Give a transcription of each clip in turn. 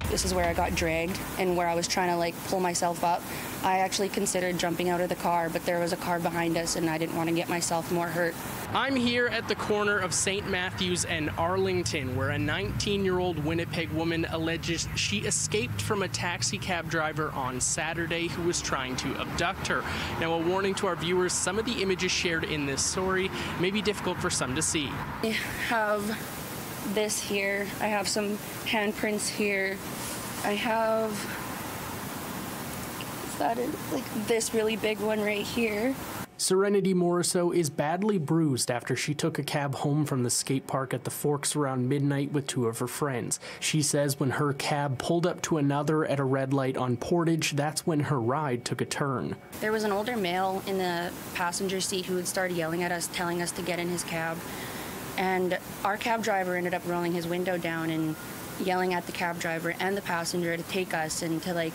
This is where I got dragged and where I was trying to like pull myself up. I actually considered jumping out of the car, but there was a car behind us and I didn't want to get myself more hurt. I'm here at the corner of St. Matthews and Arlington, where a 19-year-old Winnipeg woman alleges she escaped from a taxi cab driver on Saturday who was trying to abduct her. Now, a warning to our viewers, some of the images shared in this story may be difficult for some to see. I have this here. I have some handprints here. I have, is that it? Like this really big one right here. Serenity Morisseau is badly bruised after she took a cab home from the skate park at the Forks around midnight with two of her friends. She says when her cab pulled up to another at a red light on Portage, that's when her ride took a turn. There was an older male in the passenger seat who had started yelling at us, telling us to get in his cab. And our cab driver ended up rolling his window down and yelling at the cab driver and the passenger to take us and to like,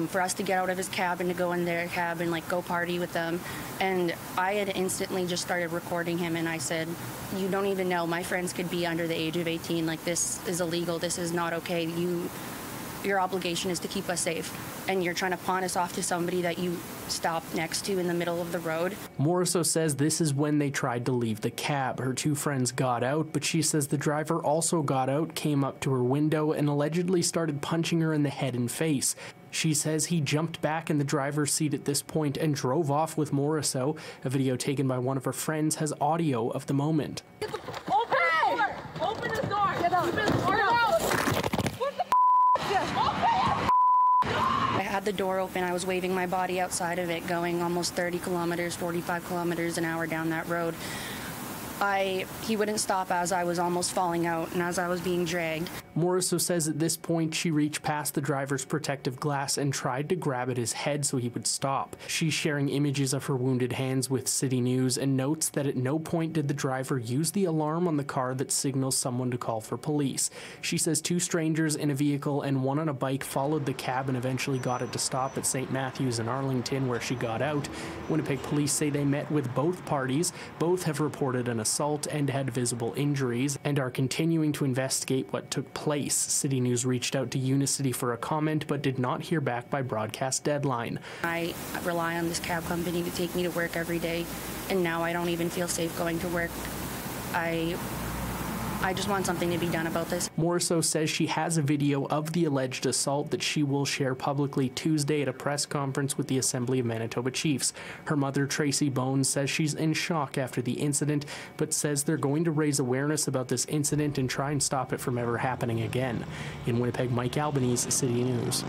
for us to get out of his cab and to go in their cab and like go party with them. And I had instantly just started recording him and I said, you don't even know, my friends could be under the age of 18. Like, this is illegal, this is not okay. Your obligation is to keep us safe. And you're trying to pawn us off to somebody that you stopped next to in the middle of the road. Morisseau says this is when they tried to leave the cab. Her two friends got out, but she says the driver also got out, came up to her window, and allegedly started punching her in the head and face. She says he jumped back in the driver's seat at this point and drove off with Morisseau. A video taken by one of her friends has audio of the moment. Open the door! Open the door! Get out! Open the door! What the f*** is this? Open it! I had the door open, I was waving my body outside of it, going almost 30 kilometers, 45 kilometers an hour down that road. He wouldn't stop as I was almost falling out and as I was being dragged. Morisseau says at this point she reached past the driver's protective glass and tried to grab at his head so he would stop. She's sharing images of her wounded hands with City News and notes that at no point did the driver use the alarm on the car that signals someone to call for police. She says two strangers in a vehicle and one on a bike followed the cab and eventually got it to stop at St. Matthews and Arlington, where she got out. Winnipeg police say they met with both parties. Both have reported an assault and had visible injuries and are continuing to investigate what took place. City News reached out to Unicity for a comment but did not hear back by broadcast deadline. I rely on this cab company to take me to work every day, and now I don't even feel safe going to work. I just want something to be done about this. Morisseau says she has a video of the alleged assault that she will share publicly Tuesday at a press conference with the Assembly of Manitoba Chiefs. Her mother, Tracy Bones, says she's in shock after the incident, but says they're going to raise awareness about this incident and try and stop it from ever happening again. In Winnipeg, Mike Albanese, City News.